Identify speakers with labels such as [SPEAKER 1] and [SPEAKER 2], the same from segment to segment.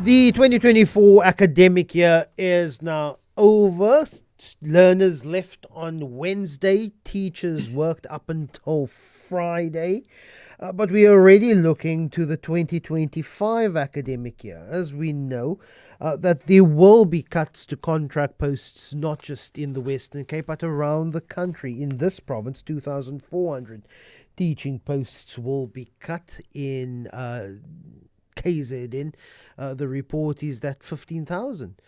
[SPEAKER 1] The 2024 academic year is now over. Learners left on Wednesday. Teachers worked up until Friday. But we are already looking to the 2025 academic year. As we know, that there will be cuts to contract posts, not just in the Western Cape, but around the country. In this province, 2,400 teaching posts will be cut in KZN. The report is that 15,000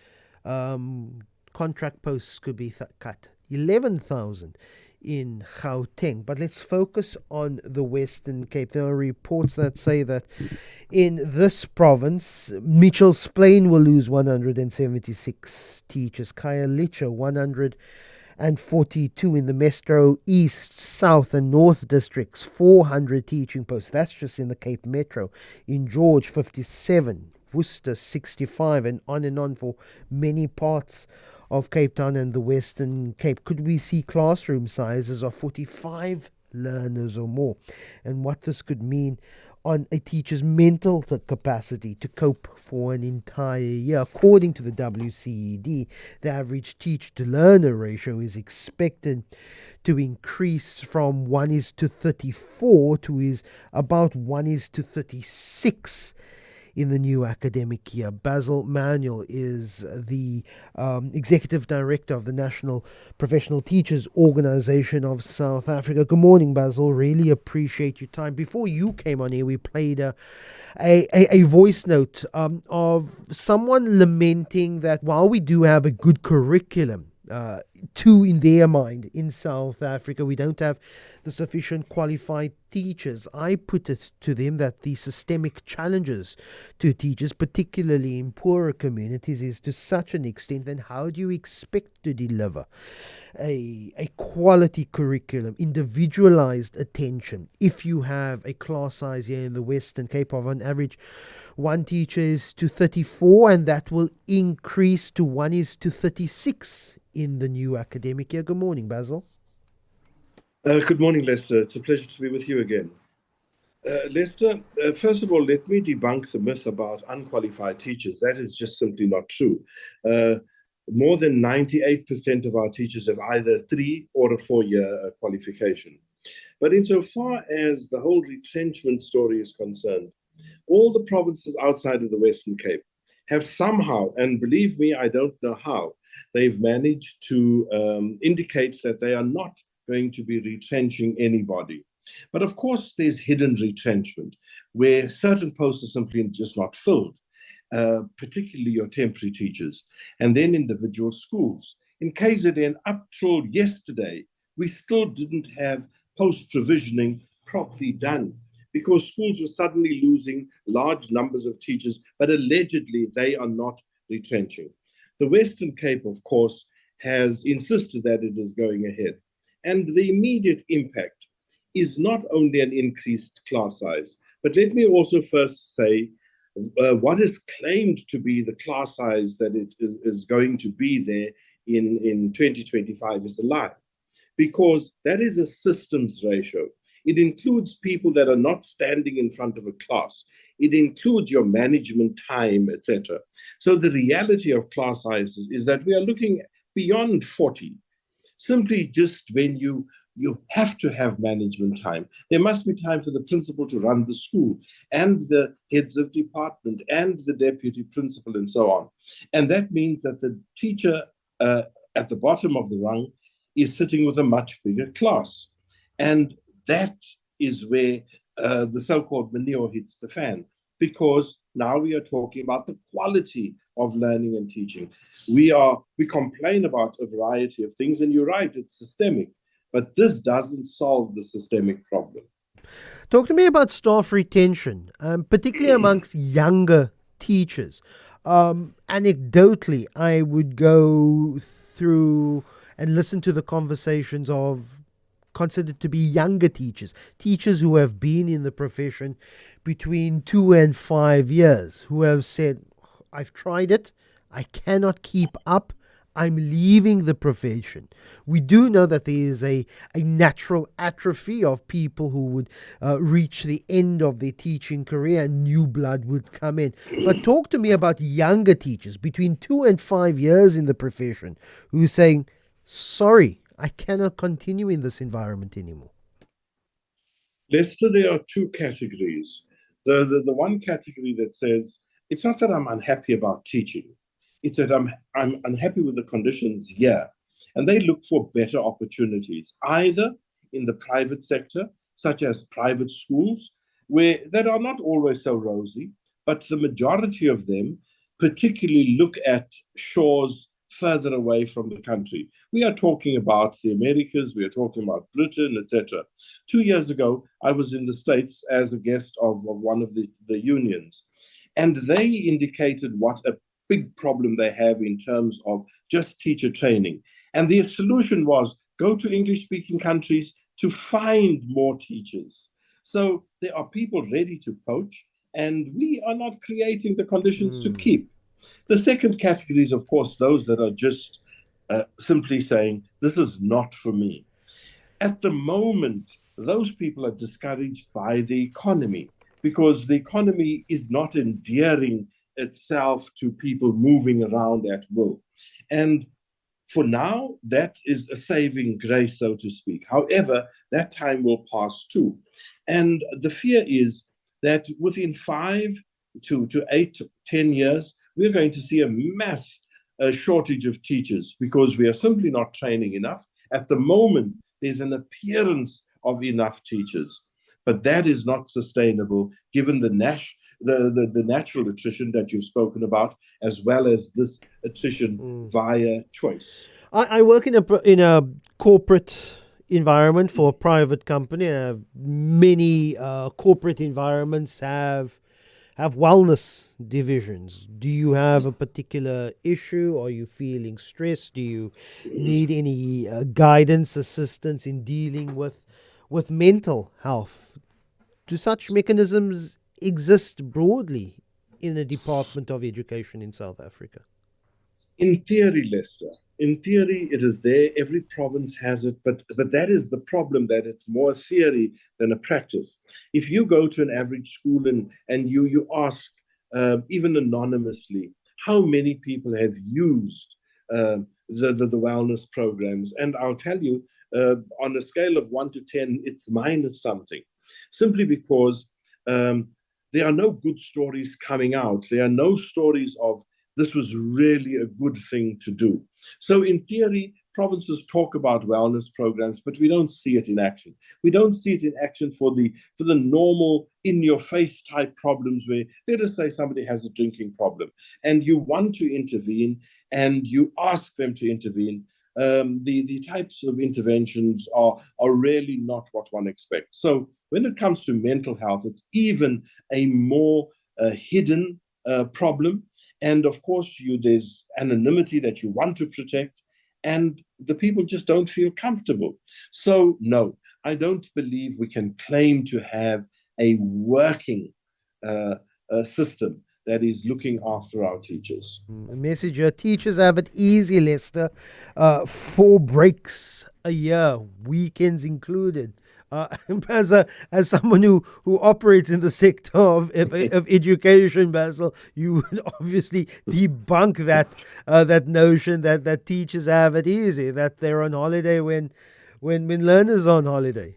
[SPEAKER 1] contract posts could be cut, 11,000 in Gauteng. But let's focus on the Western Cape. There are reports that say that in this province, Mitchell's Plain will lose 176 teachers, Khayelitsha 142 in the Metro East, South and North districts, 400 teaching posts. That's just in the Cape Metro. In George, 57, Worcester, 65, and on for many parts of Cape Town and the Western Cape. Could we see classroom sizes of 45 learners or more? And what this could mean on a teacher's mental capacity to cope for an entire year. According to the WCED, the average teacher-to-learner ratio is expected to increase from 1:34 to is about 1:36 in the new academic year. Basil Manuel is the Executive Director of the National Professional Teachers Organization of South Africa. Good morning, Basil. Really appreciate your time. Before you came on here, we played a voice note of someone lamenting that while we do have a good curriculum, in their mind in South Africa, we don't have the sufficient qualified teachers. I put it to them that the systemic challenges to teachers, particularly in poorer communities, is to such an extent, then how do you expect to deliver a quality curriculum, individualized attention, if you have a class size here in the Western Cape of on average one teacher is to 34, and that will increase to 1:36 in the new academic year? Good morning, Basil.
[SPEAKER 2] Good morning, Lester. It's a pleasure to be with you again. Lester, first of all, let me debunk the myth about unqualified teachers. That is just simply not true. More than 98% of our teachers have either 3 or a 4-year qualification. But insofar as the whole retrenchment story is concerned, all the provinces outside of the Western Cape have somehow, and believe me, I don't know how, they've managed to indicate that they are not going to be retrenching anybody. But of course, there's hidden retrenchment where certain posts are simply just not filled, particularly your temporary teachers, and then individual schools. In KZN, up till yesterday, we still didn't have post-provisioning properly done because schools were suddenly losing large numbers of teachers, but allegedly they are not retrenching. The Western Cape, of course, has insisted that it is going ahead. And the immediate impact is not only an increased class size, but let me also first say what is claimed to be the class size that it is going to be there in 2025 is a lie, because that is a systems ratio. It includes people that are not standing in front of a class. It includes your management time, etc. So the reality of class sizes is that we are looking beyond 40, simply just when you have to have management time. There must be time for the principal to run the school and the heads of department and the deputy principal and so on. And that means that the teacher at the bottom of the rung is sitting with a much bigger class. And that is where the so-called manure hits the fan, because now we are talking about the quality of learning and teaching. We complain about a variety of things, and you're right, it's systemic, but this doesn't solve the systemic problem.
[SPEAKER 1] Talk to me about staff retention, particularly amongst younger teachers. Anecdotally, I would go through and listen to the conversations of considered to be younger teachers who have been in the profession between 2 and 5 years, who have said, I've tried it, I cannot keep up, I'm leaving the profession. We do know that there is a natural atrophy of people who would reach the end of their teaching career and new blood would come in. But talk to me about younger teachers between 2 and 5 years in the profession who are saying, sorry, I cannot continue in this environment anymore.
[SPEAKER 2] Lester, there are two categories. The one category that says, it's not that I'm unhappy about teaching, it's that I'm unhappy with the conditions here. And they look for better opportunities, either in the private sector, such as private schools, where that are not always so rosy, but the majority of them particularly look at shores further away from the country. We are talking about the Americas, we are talking about Britain, etc. 2 years ago, I was in the States as a guest of one of the unions, and they indicated what a big problem they have in terms of just teacher training. And the solution was go to English speaking countries to find more teachers. So there are people ready to poach, and we are not creating the conditions to keep. The second category is, of course, those that are just simply saying, this is not for me. At the moment, those people are discouraged by the economy because the economy is not endearing itself to people moving around at will. And for now, that is a saving grace, so to speak. However, that time will pass too. And the fear is that within 5 to 8 to 10 years, we're going to see a mass shortage of teachers because we are simply not training enough. At the moment, there's an appearance of enough teachers, but that is not sustainable given the natural attrition that you've spoken about, as well as this attrition via choice.
[SPEAKER 1] I work in a corporate environment for a private company. Many corporate environments have wellness divisions. Do you have a particular issue? Are you feeling stressed? Do you need any guidance, assistance in dealing with mental health? Do such mechanisms exist broadly in the Department of Education in South Africa?
[SPEAKER 2] In theory, Lester, in theory, it is there. Every province has it, but that is the problem, that it's more theory than a practice. If you go to an average school and you ask, even anonymously, how many people have used the wellness programs, and I'll tell you, on a scale of 1 to 10, it's minus something, simply because there are no good stories coming out. There are no stories of this was really a good thing to do. So in theory, provinces talk about wellness programs, but we don't see it in action. We don't see it in action for the normal in-your-face type problems where, let us say somebody has a drinking problem and you want to intervene and you ask them to intervene. The types of interventions are really not what one expects. So when it comes to mental health, it's even a more hidden problem. And of course, there's anonymity that you want to protect, and the people just don't feel comfortable. So, no, I don't believe we can claim to have a working system that is looking after our teachers.
[SPEAKER 1] A message here: teachers have it easy, Lester. 4 breaks a year, weekends included. As someone who operates in the sector of education, Basil, you would obviously debunk that notion that teachers have it easy, that they're on holiday when learners are on holiday.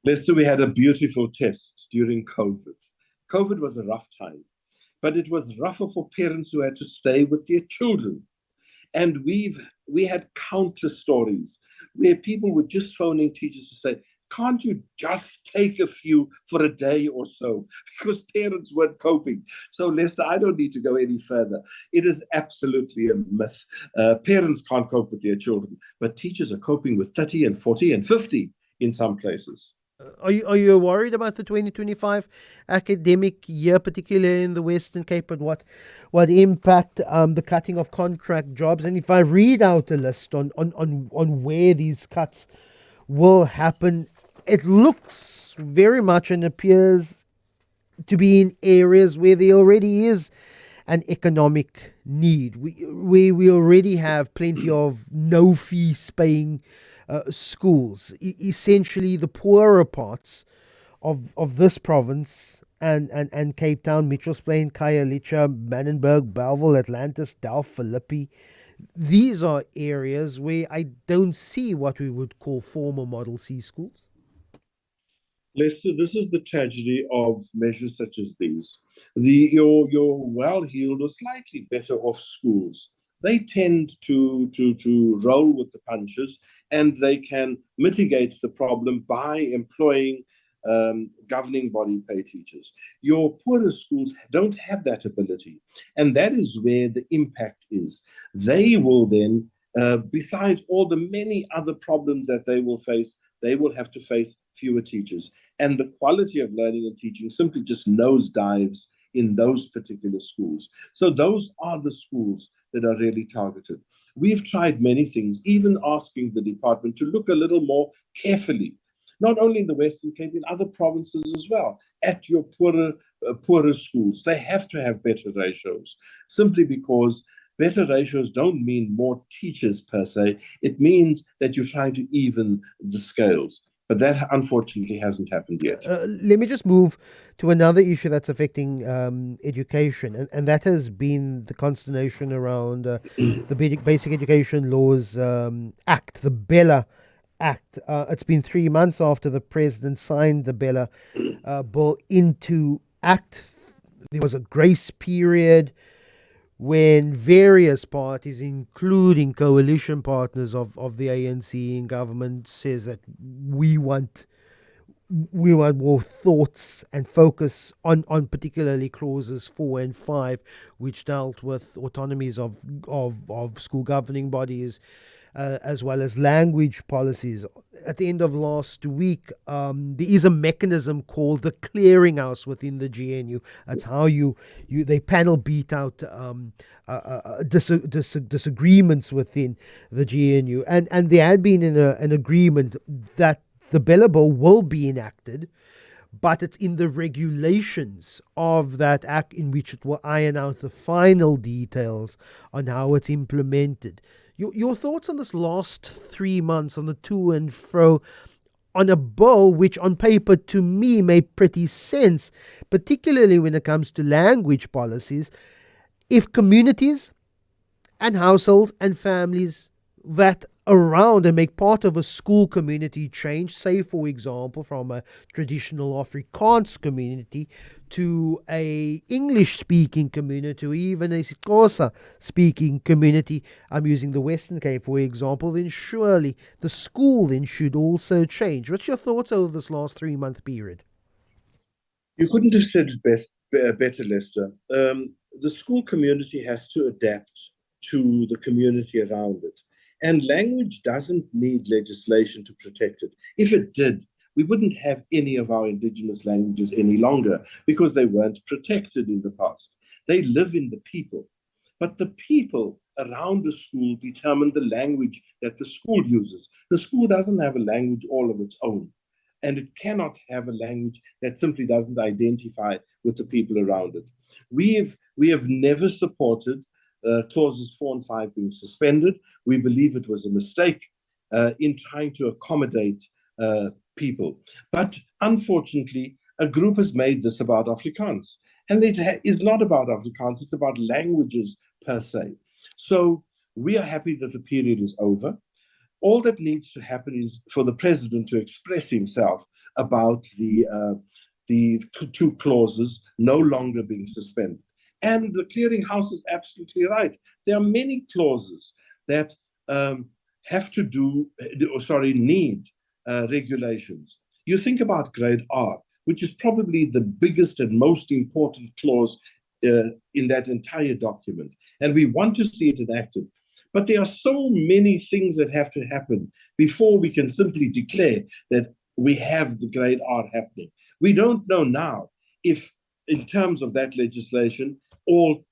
[SPEAKER 2] Lester, we had a beautiful test during COVID. COVID was a rough time, but it was rougher for parents who had to stay with their children. And we had countless stories where people were just phoning teachers to say, can't you just take a few for a day or so? Because parents weren't coping. So, Lester, I don't need to go any further. It is absolutely a myth. Parents can't cope with their children, but teachers are coping with 30 and 40 and 50 in some places.
[SPEAKER 1] Are you worried about the 2025 academic year, particularly in the Western Cape, and what impact the cutting of contract jobs? And if I read out a list on where these cuts will happen, it looks very much and appears to be in areas where there already is an economic need. We already have plenty of no fees paying schools. Essentially, the poorer parts of this province and Cape Town, Mitchells Plain, Khayelitsha, Manenberg, Bellville, Atlantis, Delft, Philippi. These are areas where I don't see what we would call former Model C schools.
[SPEAKER 2] Lester, this is the tragedy of measures such as these. Your well-heeled or slightly better off schools, they tend to roll with the punches, and they can mitigate the problem by employing governing body pay teachers. Your poorer schools don't have that ability, and that is where the impact is. They will then, besides all the many other problems that they will have to face fewer teachers. And the quality of learning and teaching simply just nosedives in those particular schools. So those are the schools that are really targeted. We've tried many things, even asking the department to look a little more carefully, not only in the Western Cape, in other provinces as well, at your poorer schools. They have to have better ratios, simply because better ratios don't mean more teachers per se. It means that you're trying to even the scales. But that unfortunately hasn't happened yet.
[SPEAKER 1] Let me just move to another issue that's affecting education, and that has been the consternation around the Basic Education Laws Act, the Bella Act. It's been 3 months after the president signed the Bella bill into act. There was a grace period when various parties, including coalition partners of the ANC in government, says that we want more thoughts and focus on particularly clauses 4 and 5, which dealt with autonomies of school governing bodies, as well as language policies. At the end of last week, there is a mechanism called the clearinghouse within the GNU. That's how they panel beat out disagreements within the GNU, and there had been an agreement that the Bella Bill will be enacted, but it's in the regulations of that act in which it will iron out the final details on how it's implemented. Your thoughts on this last 3 months, on the to and fro, on a bill which on paper to me made pretty sense, particularly when it comes to language policies, if communities and households and families that around and make part of a school community change, say for example from a traditional Afrikaans community to a English speaking community or even a Xhosa speaking community, I'm using the Western Cape for example, then surely the school then should also change. What's your thoughts over this last 3 month period?
[SPEAKER 2] You couldn't have said it better, Lester. The school community has to adapt to the community around it. And language doesn't need legislation to protect it. If it did, we wouldn't have any of our indigenous languages any longer because they weren't protected in the past. They live in the people. But the people around the school determine the language that the school uses. The school doesn't have a language all of its own. And it cannot have a language that simply doesn't identify with the people around it. We have never supported clauses 4 and 5 being suspended. We believe it was a mistake in trying to accommodate people. But unfortunately, a group has made this about Afrikaans. And it is not about Afrikaans, it's about languages per se. So we are happy that the period is over. All that needs to happen is for the president to express himself about the 2 clauses no longer being suspended. And the clearinghouse is absolutely right. There are many clauses that need regulations. You think about grade R, which is probably the biggest and most important clause in that entire document. And we want to see it enacted. But there are so many things that have to happen before we can simply declare that we have the grade R happening. We don't know now if, in terms of that legislation, all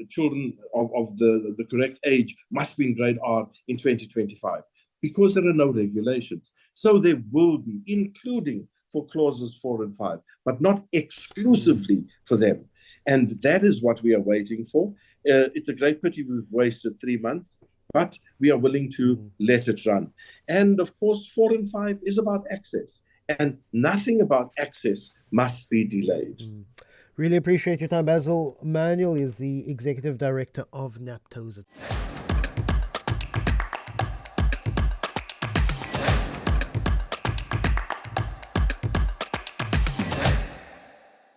[SPEAKER 2] children of the correct age must be in grade R in 2025, because there are no regulations. So there will be, including for clauses 4 and 5, but not exclusively for them. And that is what we are waiting for. It's a great pity we've wasted 3 months, but we are willing to let it run. And of course, 4 and 5 is about access, and nothing about access must be delayed.
[SPEAKER 1] Really appreciate your time. Basil Manuel is the Executive Director of Naptosa.